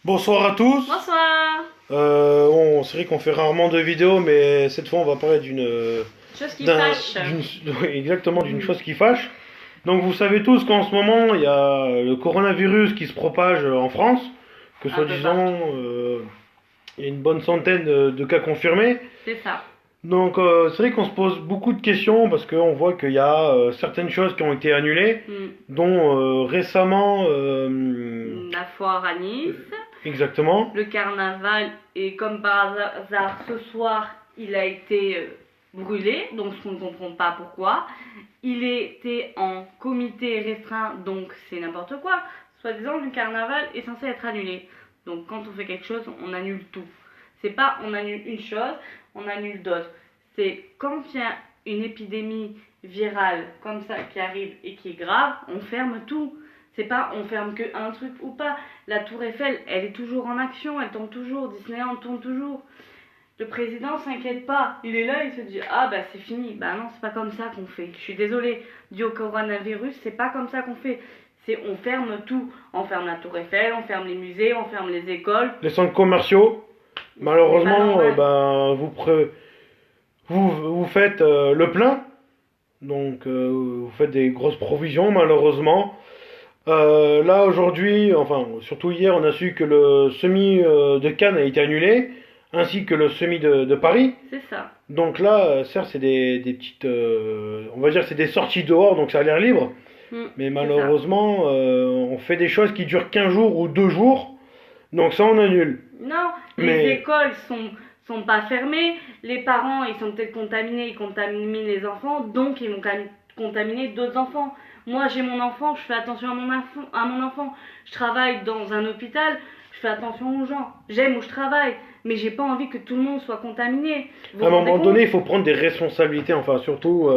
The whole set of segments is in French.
Bonsoir à tous. Bonsoir. C'est vrai qu'on fait rarement de vidéos, mais cette fois on va parler Chose qui fâche. exactement d'une chose qui fâche. Donc vous savez tous qu'en ce moment il y a le coronavirus qui se propage en France, que Un peu soi-disant partout. il y a une bonne centaine de cas confirmés. C'est ça. Donc c'est vrai qu'on se pose beaucoup de questions parce qu'on voit qu'il y a certaines choses qui ont été annulées, Hmm. dont récemment, La foire à Nice, exactement. le carnaval, et comme par hasard, ce soir, il a été brûlé, donc on ne comprend pas pourquoi. Il était en comité restreint, donc c'est n'importe quoi. Soi-disant, le carnaval est censé être annulé. Donc quand on fait quelque chose, on annule tout. C'est pas on annule une chose, on annule d'autres. C'est quand il y a une épidémie virale comme ça qui arrive et qui est grave, on ferme tout. C'est pas on ferme que un truc ou pas. La tour Eiffel, elle est toujours en action, elle tourne toujours. Disneyland tourne toujours. Le président s'inquiète pas. Il est là, il se dit ah bah c'est fini. Bah non, c'est pas comme ça qu'on fait. Je suis désolée. Dû au coronavirus, c'est pas comme ça qu'on fait. C'est on ferme tout. On ferme la tour Eiffel, on ferme les musées, on ferme les écoles. Les centres commerciaux, C'est pas malheureusement, normal. vous faites le plein, donc vous faites des grosses provisions, malheureusement. Là, aujourd'hui, enfin, surtout hier, on a su que le semi de Cannes a été annulé, ainsi que le semi de Paris. C'est ça. Donc là, certes, c'est des petites, on va dire, c'est des sorties dehors, donc ça a l'air libre. Mais C'est ça. malheureusement, on fait des choses qui durent qu'un jour ou 2 jours, donc ça, on annule. Non, les Mais écoles sont pas fermées. Les parents, ils sont peut-être contaminés, ils contaminent les enfants, donc ils vont contaminer d'autres enfants. Moi, j'ai mon enfant, je fais attention à mon enfant. Je travaille dans un hôpital, je fais attention aux gens. J'aime où je travaille, mais j'ai pas envie que tout le monde soit contaminé. Vous à un vous rendez moment donné, compte? il faut prendre des responsabilités, enfin, surtout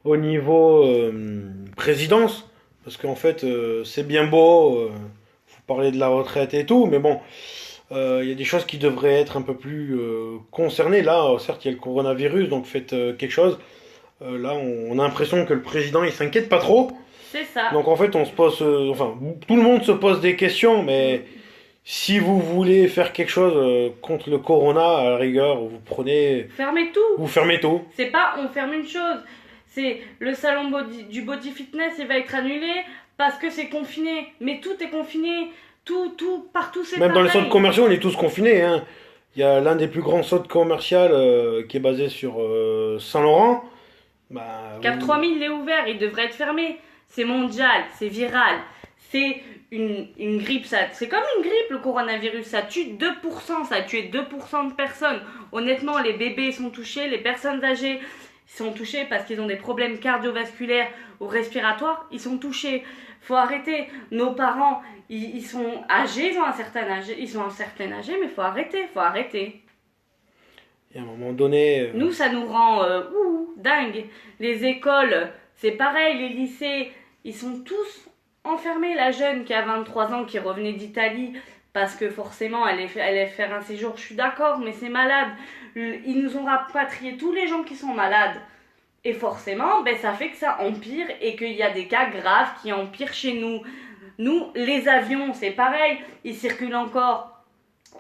au niveau présidence, parce qu'en fait, c'est bien beau, faut parler de la retraite et tout, mais bon, il y a des choses qui devraient être un peu plus concernées. Là, certes, il y a le coronavirus, donc faites quelque chose. Là, on a l'impression que le président, il s'inquiète pas trop. C'est ça. Donc en fait, on se pose, enfin, tout le monde se pose des questions, mais si vous voulez faire quelque chose contre le corona, à la rigueur, Fermez tout. vous fermez tout. C'est pas on ferme une chose. C'est le salon du body fitness, il va être annulé parce que c'est confiné. Mais tout est confiné. Tout, partout c'est Même dans les centres pareil. commerciaux, on est tous confinés, hein. Il y a l'un des plus grands centres commerciaux qui est basé sur Saint-Laurent. Bah, Cap 3000 est ouvert, il devrait être fermé. C'est mondial, c'est viral. C'est une grippe, ça. C'est comme une grippe le coronavirus, ça tue 2%, ça a tué 2% de personnes. Honnêtement, les bébés sont touchés, les personnes âgées sont touchées parce qu'ils ont des problèmes cardiovasculaires ou respiratoires, ils sont touchés. Faut arrêter. Nos parents, ils sont âgés, ils sont un certain âge, mais faut arrêter, faut arrêter. et à un moment donné, Nous, ça nous rend dingue. Les écoles, c'est pareil, les lycées, ils sont tous enfermés. La jeune qui a 23 ans, qui revenait d'Italie, parce que forcément, elle allait faire un séjour, je suis d'accord, mais c'est malade. Ils nous ont rapatrié tous les gens qui sont malades. Et forcément, ben, ça fait que ça empire et qu'il y a des cas graves qui empirent chez nous. Nous, les avions, c'est pareil, ils circulent encore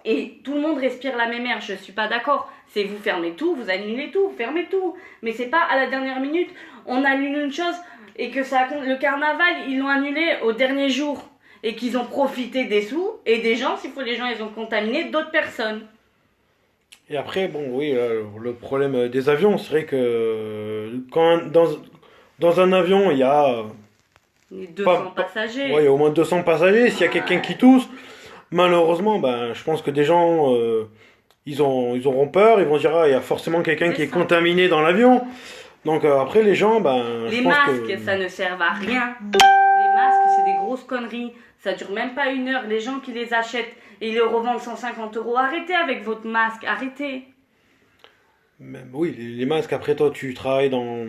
et tout le monde respire la même air, je suis pas d'accord. C'est vous fermez tout, vous annulez tout, fermez tout. Mais c'est pas à la dernière minute, on annule une chose et que ça le carnaval, ils l'ont annulé au dernier jour. Et qu'ils ont profité des sous et des gens, s'il faut les gens, ils ont contaminé d'autres personnes. et après, bon, oui, le problème des avions, c'est vrai que quand dans un avion, il y a Les 200 ouais, il y passagers. a au moins 200 passagers. S'il y a quelqu'un qui tousse, malheureusement, ben, je pense que des gens, ils auront peur, ils vont dire, ah, il y a forcément quelqu'un C'est qui est ça. contaminé dans l'avion. Donc après, les gens, ben, je Les pense masques, que... ça ne sert à rien. Les masques, c'est des grosses conneries. Ça dure même pas une heure. Les gens qui les achètent et ils les revendent 150 euros. Arrêtez avec votre masque, arrêtez. Même, oui, les masques, après toi, tu travailles dans...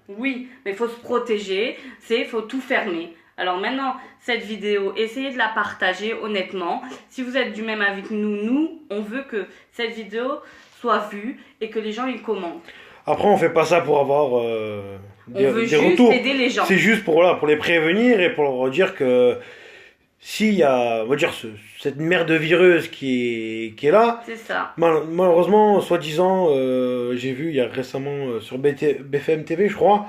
Oui, mais il faut se protéger, faut tout fermer. Alors maintenant, cette vidéo, essayez de la partager honnêtement. Si vous êtes du même avis que nous, on veut que cette vidéo soit vue et que les gens y commentent. Après, on fait pas ça pour avoir On veut des juste retours. aider les gens. C'est juste pour, voilà, pour les prévenir et pour leur dire que s'il y a, on va dire, cette merde de virus qui est là, C'est ça. malheureusement, soi-disant, j'ai vu il y a récemment sur BFM TV, je crois,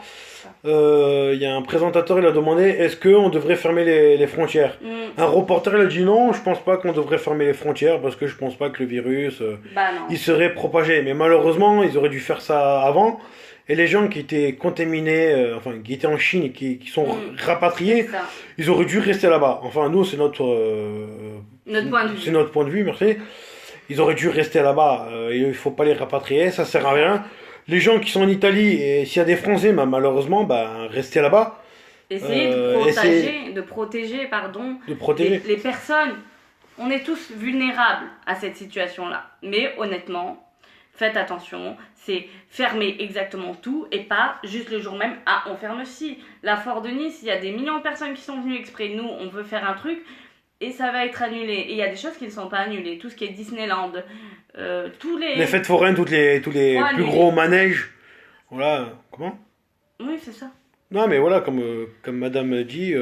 il y a un présentateur, il a demandé est-ce qu'on devrait fermer les frontières. Un reporter, il a dit non, je pense pas qu'on devrait fermer les frontières parce que je pense pas que le virus, Bah non. il serait propagé. Mais malheureusement, ils auraient dû faire ça avant. Et les gens qui étaient contaminés, enfin, qui étaient en Chine et qui sont rapatriés, C'est ça. ils auraient dû rester là-bas. Enfin, nous, Notre point de vue. c'est notre point de vue, merci. Ils auraient dû rester là-bas. Et il faut pas les rapatrier, ça sert à rien. Les gens qui sont en Italie, et s'il y a des Français, bah, malheureusement, bah, restez là-bas. Essayer de protéger, De protéger. les personnes. On est tous vulnérables à cette situation-là. Mais honnêtement, faites attention, c'est fermer exactement tout et pas juste le jour même. Ah, on ferme si. La Foire de Nice, il y a des millions de personnes qui sont venues exprès. Nous, on veut faire un truc et ça va être annulé. Et il y a des choses qui ne sont pas annulées. Tout ce qui est Disneyland, tous les fêtes foraines, tous les plus gros manèges. Voilà. Comment? Oui, c'est ça. Non, mais voilà, comme madame dit,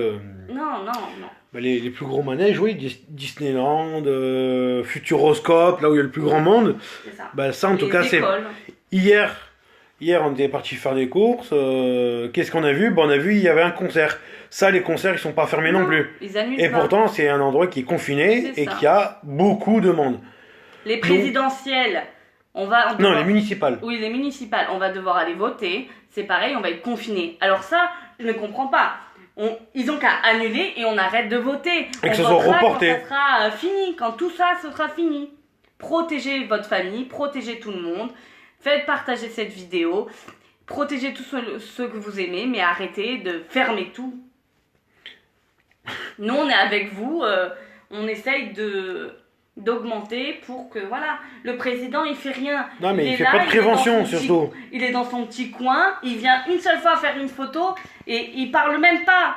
Non. bah, les plus gros manèges, oui, Disneyland, Futuroscope, là où il y a le plus grand monde. C'est ça. Bah, ça, en tout Les cas, c'est. écoles. Hier, on était parti faire des courses. Qu'est-ce qu'on a vu? Bah, on a vu, il y avait un concert. Ça, les concerts, ils sont pas fermés non plus. Ils annulent Et pas. pourtant, c'est un endroit qui est confiné C'est et ça. qui a beaucoup de monde. Les présidentielles, on va... Non, les municipales. Oui, les municipales, on va devoir aller voter. C'est pareil, on va être confinés. Alors ça, je ne comprends pas. Ils ont qu'à annuler et on arrête de voter. Et que On ce soit votera reporté. Quand ça sera fini, quand tout ça sera fini. Protégez votre famille, protégez tout le monde. Faites partager cette vidéo. Protégez tous ceux que vous aimez, mais arrêtez de fermer tout. Nous, on est avec vous. On essaye d'augmenter pour que, voilà, le président, il fait rien. Non, mais il est fait là, pas de il est dans prévention, son petit- surtout. Il est dans son petit coin, il vient une seule fois faire une photo et il parle même pas.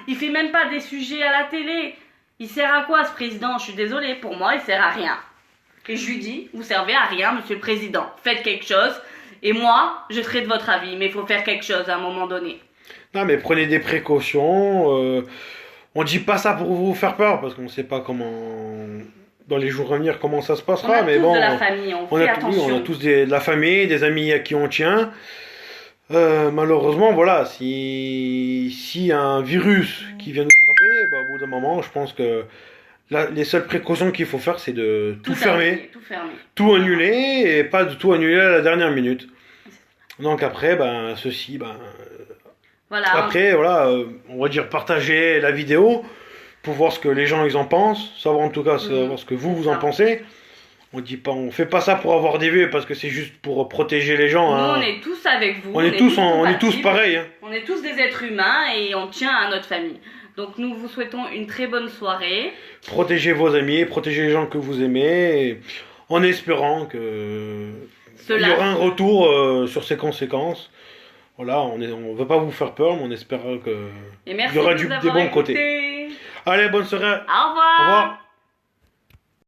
Il fait même pas des sujets à la télé. Il sert à quoi, ce président? Je suis désolée, pour moi, il sert à rien. Et je lui dis, vous servez à rien, monsieur le président. Faites quelque chose. Et moi, je serai de votre avis, mais il faut faire quelque chose à un moment donné. Non, mais prenez des précautions. On dit pas ça pour vous faire peur, parce qu'on sait pas comment, dans les jours à venir, comment ça se On passera. a Mais tous bon, de la famille, on on fait a, attention. oui, on a tous de la famille, des amis à qui on tient. Malheureusement, voilà, si un virus qui vient nous frapper, bah, au bout d'un moment, je pense que les seules précautions qu'il faut faire, c'est de tout fermer, tout annuler, et pas de tout annuler à la dernière minute. Donc après, ben, Voilà. après, voilà, on va dire partager la vidéo pour voir ce que les gens ils en pensent, savoir en tout cas savoir ce que vous en pensez. On dit pas, on fait pas ça pour avoir des vues parce que c'est juste pour protéger les gens. Nous, Hein. on est tous avec vous. On est tous compatibles. pareils. Hein. On est tous des êtres humains et on tient à notre famille. Donc nous vous souhaitons une très bonne soirée. Protégez vos amis, protégez les gens que vous aimez, en espérant que il y aura un retour sur ces conséquences. Voilà, on veut pas vous faire peur, mais on espère que Et merci il y aura de nous des avoir bons écoutés. côtés. Allez, bonne soirée. Au revoir. Au revoir.